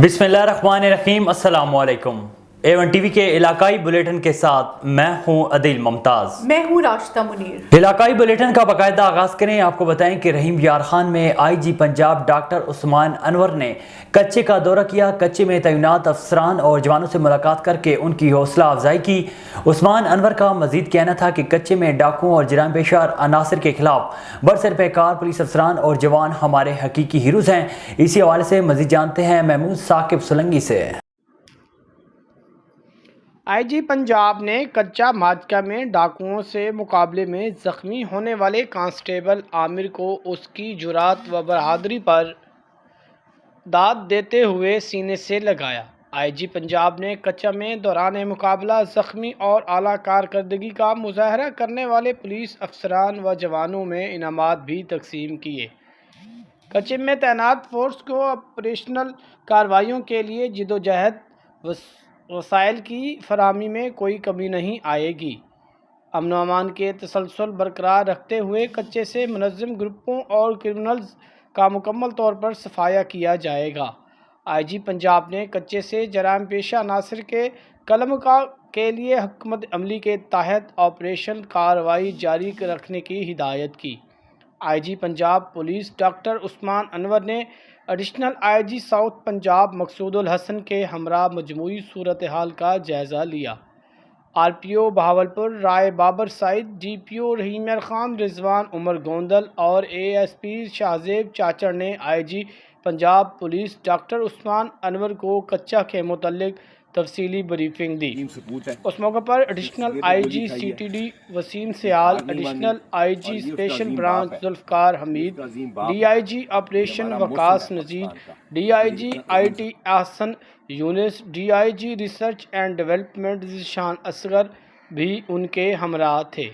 बिस्मिल्लाहिर्रहमानिर्रहीम। अस्सलाम वालेकुम। A1 टीवी के इलाकाई बुलेटिन के साथ मैं हूं अदील मुमताज। मैं हूं राशिदा मुनीर। इलाकाई बुलेटिन का बाकायदा आगाज करें। आपको बताएं कि रहीम यार खान में IG पंजाब डॉक्टर उस्मान अनवर ने कच्चे का दौरा किया। कच्चे में तैनात अफसरान और जवानों से मुलाकात करके उनकी हौसला अफजाई की। उस्मान अनवर का मजीद कहना था कि कच्चे में डाकुओं और जराइम पेशा अनासर के खिलाफ बरसर पैकार पुलिस अफसरान और जवान हमारे हकीकी हीरोज हैं। इसी हवाले से मजीद जानते हैं महमूद साकिब सोलंगी से। IG पंजाब ने कच्चा माजका में डाकुओं से मुकाबले में ज़ख्मी होने वाले कांस्टेबल आमिर को उसकी जुरात व बहादुरी पर दाद देते हुए सीने से लगाया। IG पंजाब ने कच्चा में दौरान मुकाबला ज़ख्मी और आला कारकर्दगी का मुजाहरा करने वाले पुलिस अफसरान व जवानों में इनामात भी तकसीम किए। कच्चे में तैनात फोर्स को ऑपरेशनल कार्रवाइयों के लिए जिदोजहद वसाइल की फराहमी में कोई कमी नहीं आएगी। अमन व अमान के तसलसल बरकरार रखते हुए कच्चे से मुनज़्ज़म ग्रुपों और क्रिमिनल्स का मुकम्मल तौर पर सफाया किया जाएगा। IG पंजाब ने कच्चे से जराइम पेशा अनासर के कलम के लिए हुकूमत अमली के तहत ऑपरेशन कार्रवाई जारी रखने की हिदायत की। IG Punjab police doctor Usman Anwar ने additional IG south Punjab Maqsoodul Hasan के हमरा मजमूई सूरत हाल का जायज़ा लिया। RPO बहावलपुर राय बाबर साइद, DPO रहीम यार खान, रिजवान उमर गोंदल और ASP शाहजेब चाचड़ ने IG Punjab police doctor Usman Anwar को कच्चा के मुतल्लिक तफसीली ब्रीफिंग दी। उस मौके पर additional IG CTD Waseem Sial, additional IG special branch Zulfiqar Hameed, DIG operation Waqas Nazir, DIG IT Ahsan Younis, DIG research and development Zeeshan Asghar भी उनके हमरा थे।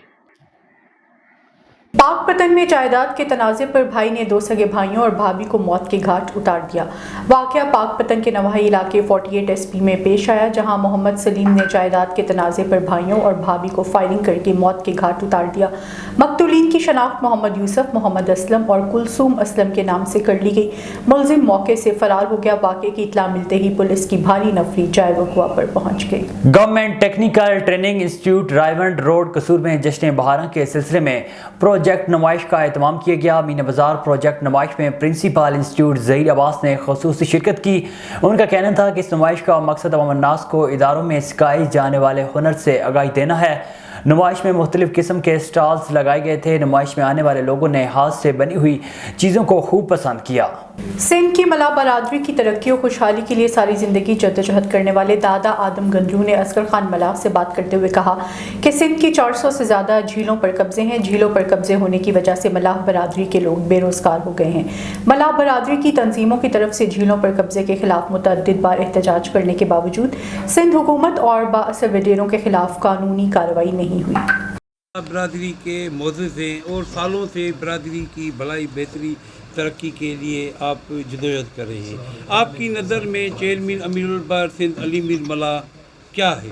पाकपतन में जायदाद के तनाज़े पर भाई ने दो सगे भाइयों और भाभी को मौत के घाट उतार दिया। वाक़या पाकपतन के नवाही इलाके 48 SP में पेश आया, जहां मोहम्मद सलीम ने जायदाद के तनाज़े पर भाइयों और भाभी को फायरिंग करके मौत के घाट उतार दिया। मकतूलीन की शनाख्त मोहम्मद यूसुफ, मोहम्मद असलम और कुलसूम असलम के नाम से कर ली गई। मुलजिम मौके से फरार हो गया। वाक़े की इत्तला मिलते ही पुलिस की भारी नफरी जाए वक़ुआ पर पहुँच गई। Government technical training institute Raiwind road कसूर में जश्न बहारा के सिलसिले में प्रोजेक्ट नुमाइश का एहतमाम किया गया। मीना बाजार प्रोजेक्ट नुमाइश में प्रिंसिपल इंस्टीट्यूट ज़हीर अब्बास ने ख़ुसूसी शिरकत की। उनका कहना था कि इस नुमाइश का मकसद अवाम अन्नास को इदारों में सिखाए जाने वाले हुनर से आगाही देना है। नुमाइश में मुख्तलिफ़ किस्म के स्टॉल्स लगाए गए थे। नुमाइश में आने वाले लोगों ने हाथ से बनी हुई चीज़ों को खूब पसंद किया। सिंध की मला बरादरी की तरक्की और खुशहाली के लिए सारी ज़िंदगी जद्दोजहद करने वाले दादा आदम गंजू ने असगर खान मलाह से बात करते हुए कहा कि सिंध की 400 से ज़्यादा झीलों पर कब्जे हैं। झीलों पर कब्जे होने की वजह से मलाह बरादरी के लोग बेरोज़गार हो गए हैं। मलाह बरादरी की तंजीमों की तरफ से झीलों पर कब्जे के खिलाफ मुतअद्दिद बार एहतजाज करने के बावजूद सिंध हुकूमत और बाअसर वडेरों के खिलाफ कानूनी कार्रवाई नहीं हुई। बरादरी के मोअज़्ज़िज़ हैं और सालों से बरादरी की भलाई बेहतरी तरक्की के लिए आप जदोजहद कर रहे हैं। आपकी नज़र में चेयरमैन अमीरुल बर सिंध अली मीर मल्ला क्या है?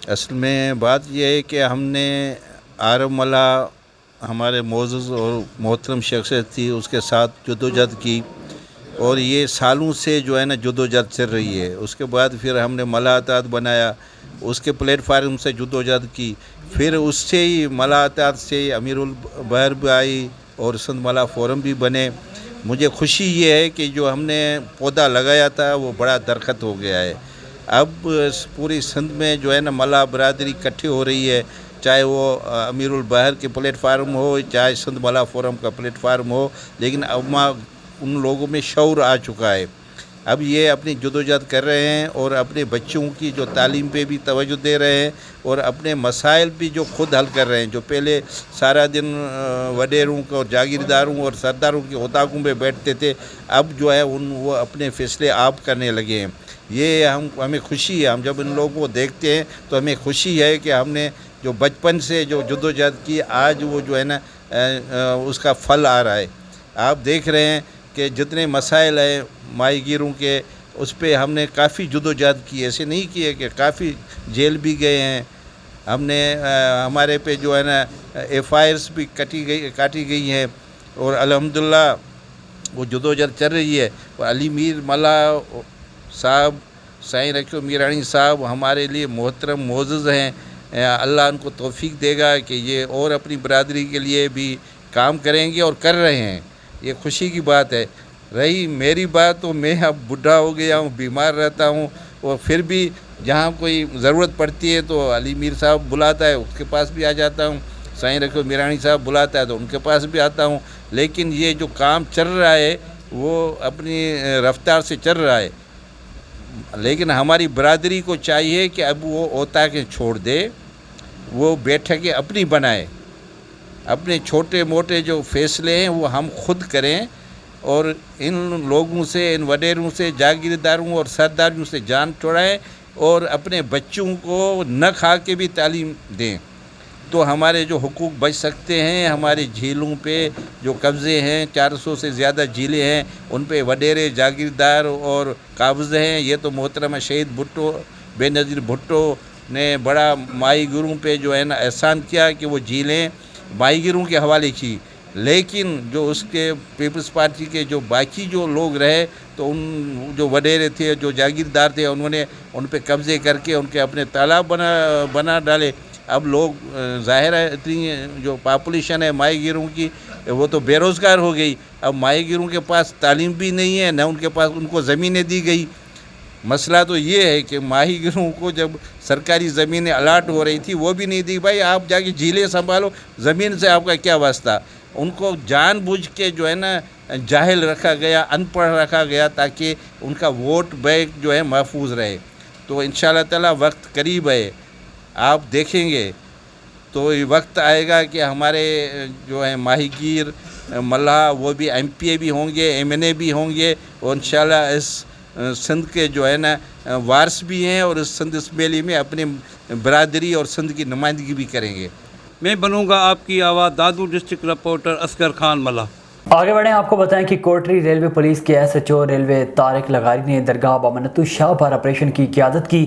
असल में बात यह है कि हमने आरब मल्ला हमारे मोअज़्ज़िज़ और मोहतरम शख्सियत थी, उसके साथ जदोजहद की और ये सालों से जो है ना जदोजहद चल रही है। उसके बाद फिर हमने मल्ला इत्तेहाद बनाया, उसके प्लेटफार्म से जदोजहद की, फिर उससे ही मल्ला इत्तेहाद से अमीरुल बहर भी आई और सिंध मल्ला फोरम भी बने। मुझे खुशी ये है कि जो हमने पौधा लगाया था वो बड़ा दरख्त हो गया है। अब पूरी सिंध में जो है ना मल्ला बरादरी इकट्ठी हो रही है, चाहे वो अमीरुल बहर के प्लेटफार्म हो, चाहे सिंध मल्ला फोरम का प्लेटफार्म हो, लेकिन अब उन लोगों में शऊर आ चुका है। अब ये अपनी जदोजहद कर रहे हैं और अपने बच्चों की जो तालीम पे भी तवज्जो दे रहे हैं और अपने मसाइल भी जो खुद हल कर रहे हैं। जो पहले सारा दिन वडेरों को और जागीरदारों और सरदारों के ओताकों पे बैठते थे, अब जो है वो अपने फैसले आप करने लगे हैं। ये हमें खुशी है। हम जब इन लोगों को देखते हैं तो हमें खुशी है कि हमने जो बचपन से जो जदोजहद की, आज वो जो है ना उसका फल आ रहा है। आप देख रहे हैं कि जितने मसाइल हैं माहीगीरों के, उस पर हमने काफ़ी जदोजहद की। ऐसे नहीं किए कि काफ़ी जेल भी गए हैं। हमने हमारे पे जो है ना FIRs भी काटी गई हैं और अल्हम्दुलिल्लाह वो जदोजहद चल रही है। और अली मीर मल्ला साहब, साईं रखो मीरानी साहब हमारे लिए मोहतरम मोअज़्ज़ज़ हैं। अल्लाह उनको तौफीक देगा कि ये और अपनी बरादरी के लिए भी काम करेंगे और कर रहे हैं। ये खुशी की बात है। रही मेरी बात, तो मैं अब बूढ़ा हो गया हूँ, बीमार रहता हूँ, और फिर भी जहाँ कोई ज़रूरत पड़ती है तो अली मीर साहब बुलाता है, उसके पास भी आ जाता हूँ। साईं रखो मीरानी साहब बुलाता है तो उनके पास भी आता हूँ। लेकिन ये जो काम चल रहा है वो अपनी रफ्तार से चल रहा है। लेकिन हमारी बरादरी को चाहिए कि अब वो औताकें छोड़ दे, वो बैठकें अपनी बनाए, अपने छोटे मोटे जो फैसले हैं वो हम खुद करें, और इन लोगों से, इन वडेरों से, जागीरदारों और सरदारों से जान छुड़ाएं, और अपने बच्चों को न खा के भी तालीम दें, तो हमारे जो हुकूक बच सकते हैं। हमारी झीलों पे जो कब्ज़े हैं, 400 से ज़्यादा झीलें हैं, उन पे वडेरे, जागीरदार और काब्ज़ हैं। ये तो मोहतरमा शहीद भुट्टो, बेनज़ीर भुट्टो ने बड़ा माहीगीरों पे जो है ना एहसान किया कि वो झीलें माहीगीरों के हवाले की। लेकिन जो उसके पीपल्स पार्टी के जो बाकी जो लोग रहे, तो उन जो वडेरे थे, जो जागीरदार थे, उन्होंने उन पे कब्ज़े करके उनके अपने तालाब बना डाले। अब लोग ज़ाहिर है इतनी जो पॉपुलेशन है माहीगीरों की, वो तो बेरोज़गार हो गई। अब माहीगीरों के पास तालीम भी नहीं है, न उनके पास उनको ज़मीनें दी गई। मसला तो ये है कि माहीगीरों को जब सरकारी ज़मीनें अलाट हो रही थी वो भी नहीं दी। भाई आप जाके झीलें संभालो, ज़मीन से आपका क्या वास्ता। उनको जानबूझ के जो है ना जाहिल रखा गया, अनपढ़ रखा गया, ताकि उनका वोट बैंक जो है महफूज रहे। तो इंशाअल्लाह ताला वक्त करीब है, आप देखेंगे तो ये वक्त आएगा कि हमारे जो है माहीगीर मल्लाह वो भी एमपीए भी होंगे, एमएनए भी होंगे, और इंशाअल्लाह इस सिंध के जो है ना वारिस भी हैं, और इस सिंध असम्बली में अपनी बरादरी और सिंध की नुमाइंदगी भी करेंगे। मैं बनूंगा आपकी आवाज़। दादू डिस्ट्रिक्ट रिपोर्टर असगर खान मल्ला। आगे बढ़ें, आपको बताएं कि कोटरी रेलवे पुलिस के एसएचओ रेलवे तारिक लगारी ने दरगाह बामनतु शाह पर ऑपरेशन की क़यादत की।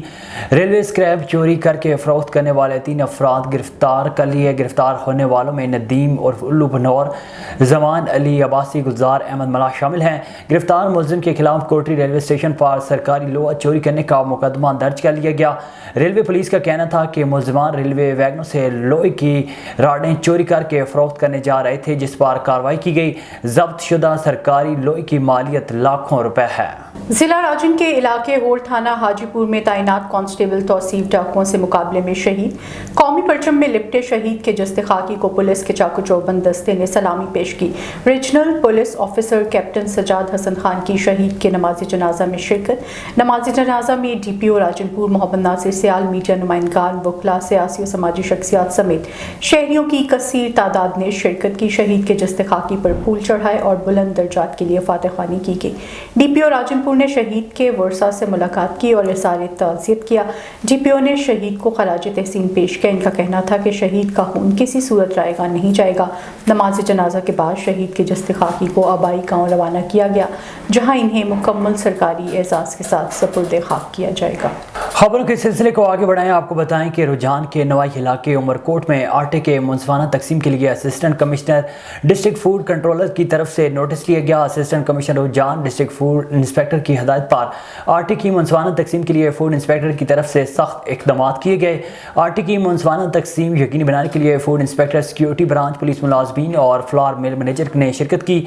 रेलवे स्क्रैप चोरी करके फ़रोख्त करने वाले 3 अफराद गिरफ्तार कर लिए। गिरफ्तार होने वालों में नदीम और उल्लू बनौर, जमान अली अब्बासी, गुलजार अहमद मल्ला शामिल हैं। गिरफ्तार मुलजिम के खिलाफ कोटरी रेलवे स्टेशन पर सरकारी लोहा चोरी करने का मुकदमा दर्ज कर लिया गया। रेलवे पुलिस का कहना था कि मुलजिमान रेलवे वैगनों से लोहे की राडें चोरी करके फ़रोख्त करने जा रहे थे, जिस पर कार्रवाई की गई। जब्त शुदा सरकारी लोहे की मालियत लाखों रुपए है। जिला राजन के इलाके होड़ थाना हाजीपुर में तैनात कांस्टेबल तौसीफ डाकुओं से मुकाबले में शहीद। कौमी परचम में लिपटे शहीद के जस्ते खाकी को पुलिस के चाकू चौबंद दस्ते ने सलामी पेश की। Regional police officer captain Sajjad Hassan Khan की शहीद के नमाज जनाजा में शिरकत। नमाज जनाजा में डीपीओ राजनपुर मोहम्मद नासिर सियाल, मीडिया नुमाइंदगान, वकला, सियासी और समाजी शख्सियात समेत शहरियों की कसीर तादाद ने शिरकत की। शहीद के जस्ते खाकी पर फूल चढ़ाए और बुलंद दर्जात के लिए फातह खानी की गई। डीपीओ राजनपुर ने शहीद के वर्सा से मुलाकात की और इज़हार ताज़ियत किया। डीपीओ ने शहीद को खराज तहसीन पेश किया। इनका कहना था कि शहीद का खून किसी सूरत रायगा नहीं जाएगा। नमाज जनाजा के बाद शहीद के जस्ते खाकी को आबाई गाँव रवाना किया गया, जहाँ इन्हें मुकम्मल सरकारी एजाज़ के साथ सपुर्द खाक किया जाएगा। खबरों के सिलसिले को आगे बढ़ाएं, आपको बताएं कि रुझान के नवाई इलाके उमरकोट में आटे के मुंसफाना तकसीम के लिए assistant commissioner district food controller की तरफ से नोटिस लिया गया। असिस्टेंट कमिश्नर रुझान डिस्ट्रिक्ट फूड इंस्पेक्टर की हदायत पर आटे की मुंसफाना तकसीम के लिए फूड इंस्पेक्टर की तरफ से सख्त इकदाम किए गए। आटे की मुंसफाना तकसीम यकीनी बनाने के लिए food inspector, security branch, police मुलाजमीन और फ्लावर मिल मैनेजर ने शिरकत की।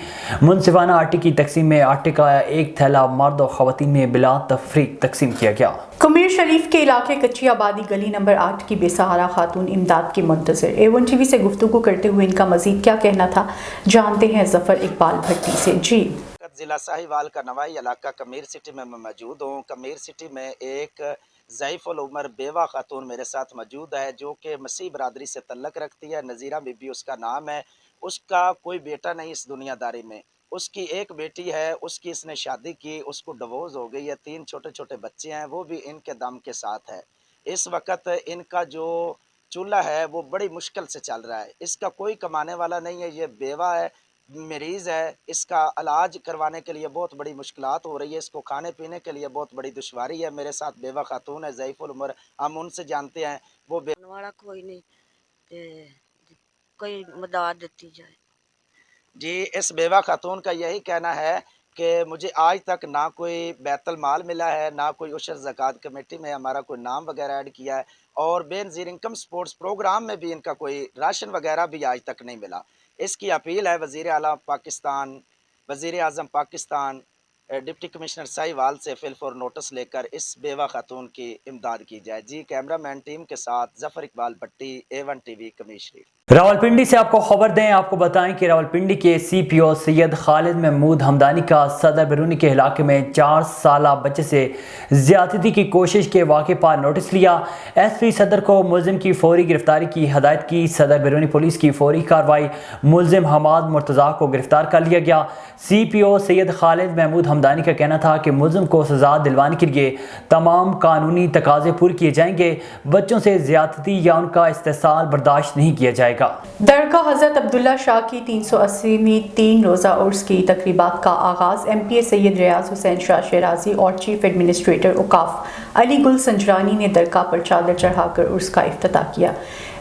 मुंसफाना आटे की तकसीम में आटे का एक थैला मर्द और खवातीन में बिला तफरीक तकसीम किया गया। कुमीर शरीफ के इलाके कच्ची आबादी गली नंबर 8 की बेसहारा खातून इमदाद की मुंतज़िर। A1 TV से गुफ्तगू करते हुए इनका मजीद क्या कहना था, जानते हैं जफर इकबाल भट्टी से। जी, जिला साहिवाल का नवाई इलाका कमीर सिटी में मैं मौजूद हूँ। कमीर सिटी में एक ज़ईफ़ुल उमर बेवा खातून मेरे साथ मौजूद है, जो कि मसीह बरादरी से तल्लक रखती है। नज़ीरा बीबी उसका नाम है। उसका कोई बेटा नहीं इस दुनियादारी में। उसकी एक बेटी है, उसकी इसने शादी की, उसको डिवोर्स हो गई है। 3 छोटे छोटे बच्चे हैं, वो भी इनके दम के साथ है। इस वक्त इनका जो चूल्हा है वो बड़ी मुश्किल से चल रहा है। इसका कोई कमाने वाला नहीं है, ये बेवा है, मरीज़ है। इसका इलाज करवाने के लिए बहुत बड़ी मुश्किलात हो रही है। इसको खाने पीने के लिए बहुत बड़ी दुश्वारी है। मेरे साथ बेवा खातून है, ज़ईफ़ुल उमर, हम उनसे जानते हैं। वो वाला कोई नहीं ते कोई मदद दी जाए। जी, इस बेवा खातून का यही कहना है कि मुझे आज तक ना कोई बैतुल माल मिला है, ना कोई उशर ज़कात कमेटी में हमारा कोई नाम वगैरह ऐड किया है, और बेनज़ीर इनकम सपोर्ट्स प्रोग्राम में भी इनका कोई राशन वगैरह भी आज तक नहीं मिला। इसकी अपील है वज़ीर आला पाकिस्तान, वज़ीर आज़म पाकिस्तान, डिप्टी कमिश्नर साहिवाल से फिल फॉर नोटिस लेकर इस बेवा खातून की इमदाद की जाए। जी, कैमरामैन टीम के साथ ज़फ़र इकबाल भट्टी, A1 TV कमीशरी। रावलपिंडी से आपको खबर दें, आपको बताएं कि रावलपिंडी के CPO सैयद खालिद महमूद हमदानी का सदर बैरूनी के इलाके में 4 साला बच्चे से ज्यादती की कोशिश के वाक़े पर नोटिस लिया। SP सदर को मुलजिम की फौरी गिरफ्तारी की हदायत की। सदर बैरूनी पुलिस की फौरी कार्रवाई, मुलजिम हमाद मुर्तज़ा को गिरफ्तार कर लिया गया। CPO सैयद खालिद महमूद हमदानी का कहना था कि मुलजिम को सज़ा दिलवाने के लिए तमाम कानूनी तकाजे पूरे किए जाएंगे। बच्चों से ज्यादती या उनका इस्तेसाल बर्दाश्त नहीं किया जाएगा। दरगाह हज़रत अब्दुल्ला शाह की 380वीं 3 रोज़ा उर्स की तकरीबात का आगाज़ MPA सैयद रियाज हुसैन शाह शराजी और चीफ एडमिनिस्ट्रेटर औकाफ अली गुल संजरानी ने दरगाह पर चादर चढ़ाकर उर्स का इफ्तिताह किया।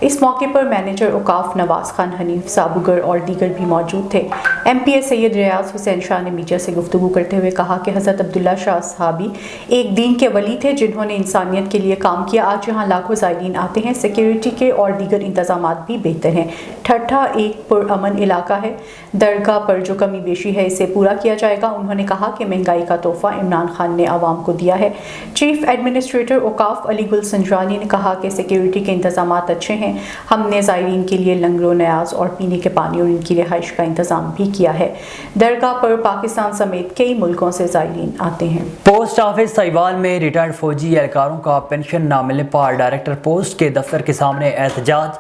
इस मौके पर मैनेजर औकाफ नवाज खान हनीफ साबुगर और दीगर भी मौजूद थे। MPA सैयद रियाज हुसैन शाह ने मीडिया से गुफ्तगू करते हुए कहा कि हज़रत अब्दुल्ला शाह सहाबी एक दीन के वली थे जिन्होंने इंसानियत के लिए काम किया। आज यहाँ लाखों ज़ायरीन आते हैं। सिक्योरिटी के और दीगर इंतजामात भी बेहतर हैं। ठट्ठा एक पुरअमन इलाका है। दरगाह पर जो कमी बेशी है इसे पूरा किया जाएगा। उन्होंने कहा कि महंगाई का तोहफा इमरान खान ने आवाम को दिया है। चीफ एडमिनिस्ट्रेटर औकाफ अली गुल संजरानी ने कहा कि सिक्योरिटी के इंतजामात अच्छे हैं। हमने ज़ायरीन के लिए लंगरो न्याज और पीने के पानी और इनकी रिहाइश का इंतज़ाम भी किया है। दरगाह पर पाकिस्तान समेत कई मुल्कों से ज़ायरीन आते हैं। पोस्ट ऑफिस साहिवाल में रिटायर्ड फौजी एहलकारों का पेंशन न मिलने पर डायरेक्टर पोस्ट के दफ्तर के सामने एहतजाज।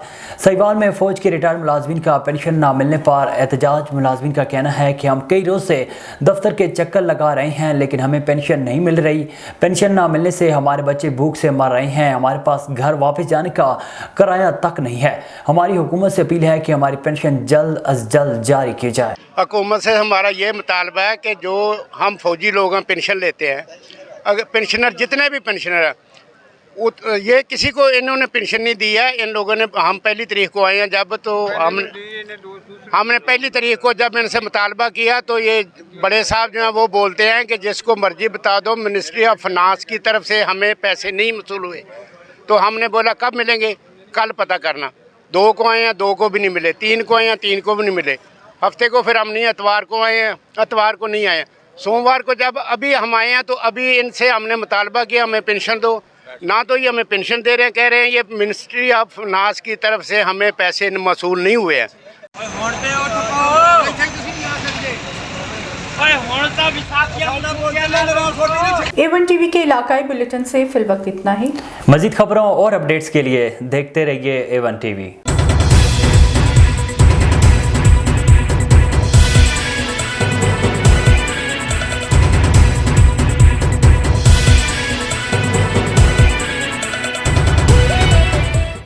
साहिवाल में फौज के रिटायर्ड मुलाजमीन का पेंशन न मिलने पर एहतजाज। मुलाजमीन का कहना है कि हम कई रोज़ से दफ्तर के चक्कर लगा रहे हैं लेकिन हमें पेंशन नहीं मिल रही। पेंशन न मिलने से हमारे बच्चे भूख से मर रहे हैं। हमारे पास घर वापस जाने का किराया तक नहीं है। हमारी हुकूमत से अपील है कि हमारी पेंशन जल्द अज जल्द जारी की जाए। हुकूमत से हमारा ये मुतालबा है कि जो हम फौजी लोग हैं पेंशन लेते हैं, अगर पेंशनर जितने भी पेंशनर हैं ये किसी को इन्होंने पेंशन नहीं दी है। इन लोगों ने, हम पहली तारीख को आए हैं जब, तो हमने पहली तारीख को जब इनसे मुतालबा किया तो ये बड़े साहब जो हैं वो बोलते हैं कि जिसको मर्जी बता दो, मिनिस्ट्री ऑफ फाइनेंस की तरफ से हमें पैसे नहीं वसूल हुए। तो हमने बोला कब मिलेंगे, कल पता करना। 2 को आए हैं, 2 को भी नहीं मिले। 3 को आए हैं, 3 को भी नहीं मिले। हफ्ते को फिर हम नहीं, एतवार को आए हैं, एतवार को नहीं आए। सोमवार को जब अभी हम आए हैं तो अभी इनसे हमने मुतालबा किया हमें पेंशन दो। ना तो ये हमें पेंशन दे रहे हैं, कह रहे हैं ये मिनिस्ट्री ऑफ फाइनेंस की तरफ से हमें पैसे मसूल नहीं हुए हैं। A1 TV के इलाकाई बुलेटिन से फिल वक्त इतना ही। मज़ीद खबरों और अपडेट्स के लिए देखते रहिए A1 TV।